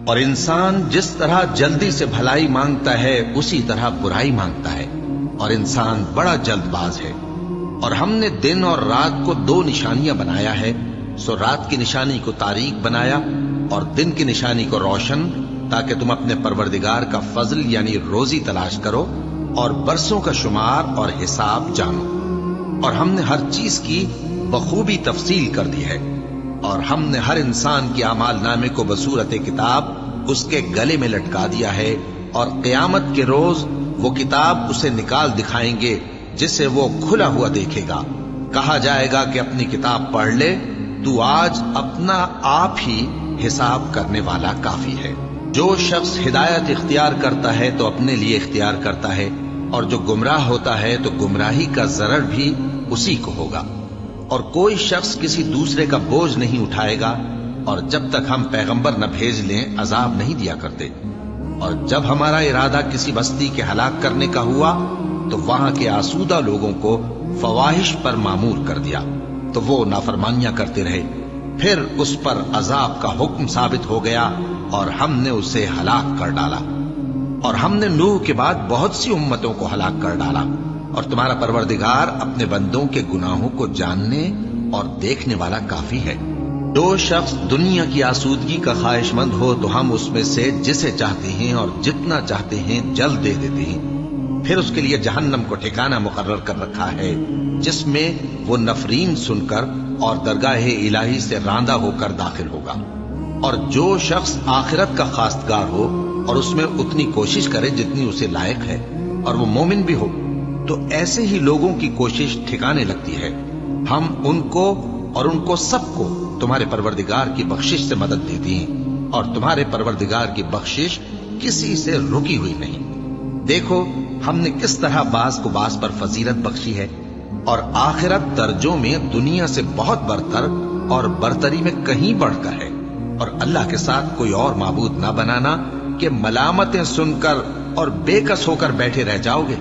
اور انسان جس طرح جلدی سے بھلائی مانگتا ہے اسی طرح برائی مانگتا ہے، اور انسان بڑا جلد باز ہے۔ اور ہم نے دن اور رات کو دو نشانیاں بنایا ہے، سو رات کی نشانی کو تاریک بنایا اور دن کی نشانی کو روشن، تاکہ تم اپنے پروردگار کا فضل یعنی روزی تلاش کرو اور برسوں کا شمار اور حساب جانو۔ اور ہم نے ہر چیز کی بخوبی تفصیل کر دی ہے، اور ہم نے ہر انسان کے اعمال نامے کو بصورت کتاب اس کے گلے میں لٹکا دیا ہے، اور قیامت کے روز وہ کتاب اسے نکال دکھائیں گے جسے وہ کھلا ہوا دیکھے گا۔ کہا جائے گا کہ اپنی کتاب پڑھ لے، تو آج اپنا آپ ہی حساب کرنے والا کافی ہے۔ جو شخص ہدایت اختیار کرتا ہے تو اپنے لیے اختیار کرتا ہے، اور جو گمراہ ہوتا ہے تو گمراہی کا ضرر بھی اسی کو ہوگا۔ اور کوئی شخص کسی دوسرے کا بوجھ نہیں اٹھائے گا، اور جب تک ہم پیغمبر نہ بھیج لیں عذاب نہیں دیا کرتے۔ اور جب ہمارا ارادہ کسی بستی کے ہلاک کرنے کا ہوا تو وہاں کے آسودہ لوگوں کو فواحش پر مامور کر دیا، تو وہ نافرمانیاں کرتے رہے۔ پھر اس پر عذاب کا حکم ثابت ہو گیا اور ہم نے اسے ہلاک کر ڈالا۔ اور ہم نے نوح کے بعد بہت سی امتوں کو ہلاک کر ڈالا، اور تمہارا پروردگار اپنے بندوں کے گناہوں کو جاننے اور دیکھنے والا کافی ہے۔ جو شخص دنیا کی آسودگی کا خواہش مند ہو تو ہم اس میں سے جسے چاہتے ہیں اور جتنا چاہتے ہیں جلد دے دیتے ہیں۔ پھر اس کے لیے جہنم کو ٹھکانہ مقرر کر رکھا ہے، جس میں وہ نفرین سن کر اور درگاہ الہی سے راندہ ہو کر داخل ہوگا۔ اور جو شخص آخرت کا خواستگار ہو اور اس میں اتنی کوشش کرے جتنی اسے لائق ہے، اور وہ مومن بھی ہو، تو ایسے ہی لوگوں کی کوشش ٹھکانے لگتی ہے۔ ہم ان کو اور ان کو سب کو تمہارے پروردگار کی بخشش سے مدد دیتی ہیں، اور تمہارے پروردگار کی بخشش کسی سے رکی ہوئی نہیں۔ دیکھو ہم نے کس طرح بعض کو بعض پر فضیلت بخشی ہے، اور آخرت درجوں میں دنیا سے بہت برتر اور برتری میں کہیں بڑھ کر ہے۔ اور اللہ کے ساتھ کوئی اور معبود نہ بنانا کہ ملامتیں سن کر اور بے کس ہو کر بیٹھے رہ جاؤ گے۔